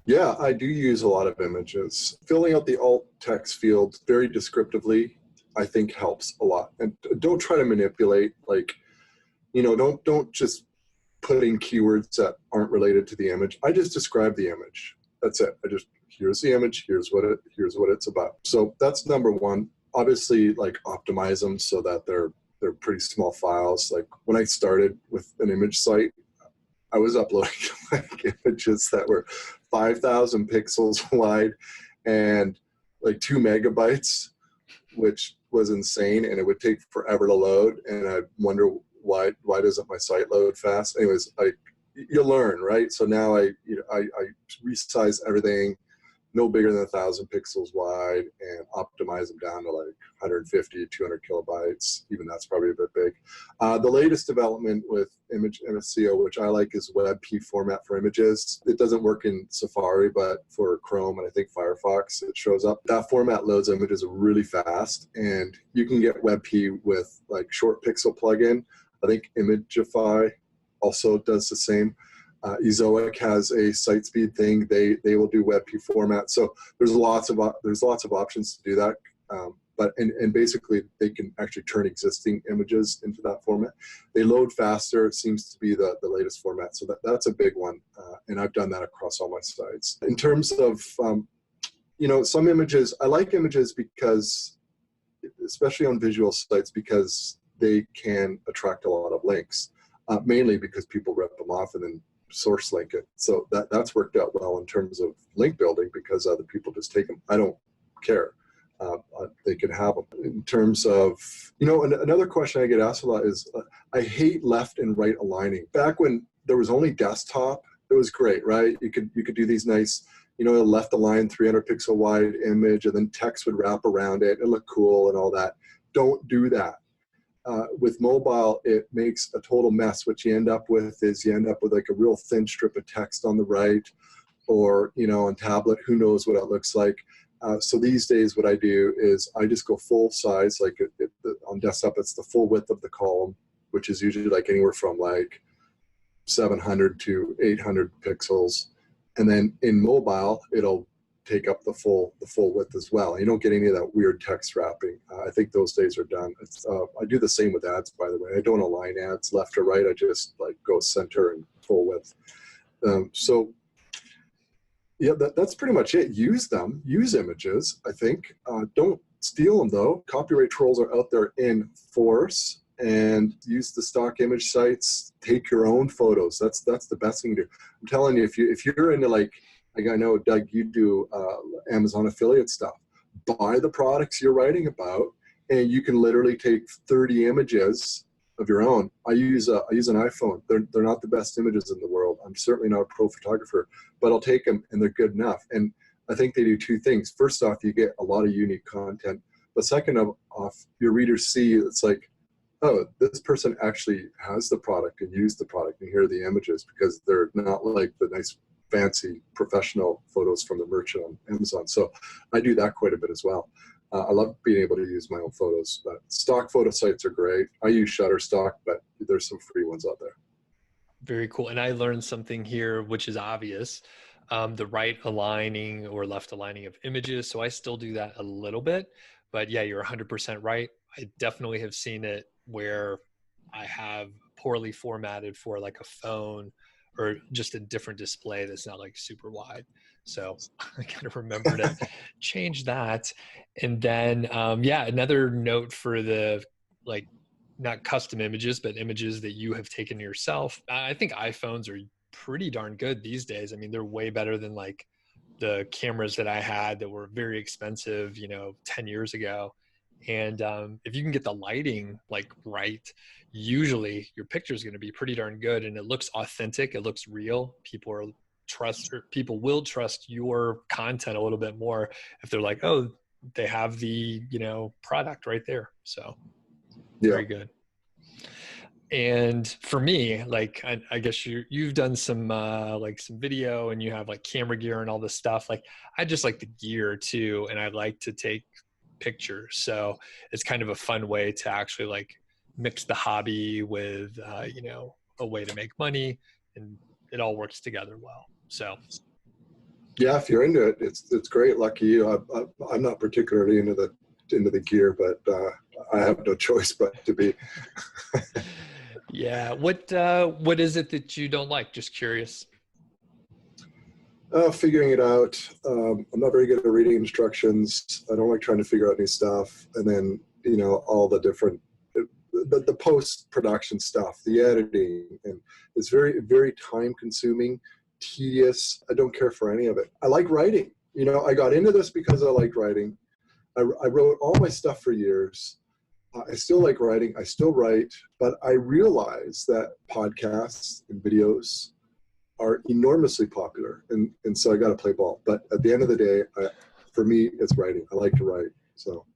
Yeah, I do use a lot of images. Filling out the alt text field very descriptively, I think helps a lot. And don't try to manipulate, like, don't just put in keywords that aren't related to the image. I just describe the image. That's it. Here's the image, here's what it's about. So that's number one. Obviously, like, optimize them so that they're pretty small files. Like, when I started with an image site, I was uploading like images that were 5,000 pixels wide and like 2 megabytes, which was insane, and it would take forever to load. And I wonder why doesn't my site load fast? Anyways, you learn, right? So now I resize everything no bigger than 1,000 pixels wide and optimize them down to like 150, 200 kilobytes. Even that's probably a bit big. The latest development with image SEO, which I like, is WebP format for images. It doesn't work in Safari, but for Chrome and I think Firefox, it shows up. That format loads images really fast, and you can get WebP with like short pixel plugin. I think Imagify also does the same. Ezoic has a site speed thing. They will do WebP format. So there's lots of options to do that. But basically they can actually turn existing images into that format. They load faster. It seems to be the latest format. So that's a big one. And I've done that across all my sites. In terms of some images, I like images because, especially on visual sites, because they can attract a lot of links. Mainly because people rip them off and then source link it. So that's worked out well in terms of link building, because other people just take them. I don't care. They can have them. In terms of, another question I get asked a lot is, I hate left and right aligning. Back when there was only desktop, it was great, right? You could do these nice, left align 300 pixel wide image, and then text would wrap around it and look cool and all that. Don't do that. With mobile, it makes a total mess. What you end up with like a real thin strip of text on the right, or on tablet, who knows what it looks like. So these days what I do is I just go full size. Like on desktop, it's the full width of the column, which is usually like anywhere from like 700 to 800 pixels. And then in mobile, it'll take up the full width as well. You don't get any of that weird text wrapping. I think those days are done. I do the same with ads, by the way. I don't align ads left or right. I just like go center and full width. So yeah, that's pretty much it. Use them. Use images, I think. Don't steal them, though. Copyright trolls are out there in force. And use the stock image sites. Take your own photos. That's the best thing to do. I'm telling you, if you're into like I know, Doug, you do Amazon affiliate stuff. Buy the products you're writing about, and you can literally take 30 images of your own. I use an iPhone. They're not the best images in the world. I'm certainly not a pro photographer, but I'll take them, and they're good enough. And I think they do two things. First off, you get a lot of unique content. But second off, your readers see it's like, oh, this person actually has the product and used the product, and here are the images, because they're not like the nice fancy professional photos from the merchant on Amazon. So I do that quite a bit as well. I love being able to use my own photos. But stock photo sites are great. I use Shutterstock, but there's some free ones out there. Very cool. And I learned something here, which is obvious, the right aligning or left aligning of images. So I still do that a little bit, but yeah, you're 100% right. I definitely have seen it where I have poorly formatted for like a phone or just a different display that's not like super wide. So I got to remember to change that. And then, yeah, another note for the, like, not custom images, but images that you have taken yourself. I think iPhones are pretty darn good these days. I mean, they're way better than like the cameras that I had that were very expensive, 10 years ago. And if you can get the lighting like right, usually your picture is going to be pretty darn good, and it looks authentic. It looks real. People will trust your content a little bit more if they're like, oh, they have the product right there. So very good. And for me, like, I guess you've done some like some video, and you have like camera gear and all this stuff. Like, I just like the gear too, and I like to take pictures. So it's kind of a fun way to actually like mix the hobby with a way to make money, and it all works together well. So Yeah, if you're into it, it's great. Lucky you. I'm not particularly into the gear, but I have no choice but to be. Yeah. What is it that you don't like? Just curious. Figuring it out. I'm not very good at reading instructions. I don't like trying to figure out new stuff. And then, all the different, the post-production stuff, the editing, and it's very, very time consuming, tedious. I don't care for any of it. I like writing. I got into this because I like writing. I wrote all my stuff for years. I still like writing. I still write, but I realize that podcasts and videos are enormously popular, and so I got to play ball. But at the end of the day, for me, it's writing. I like to write. So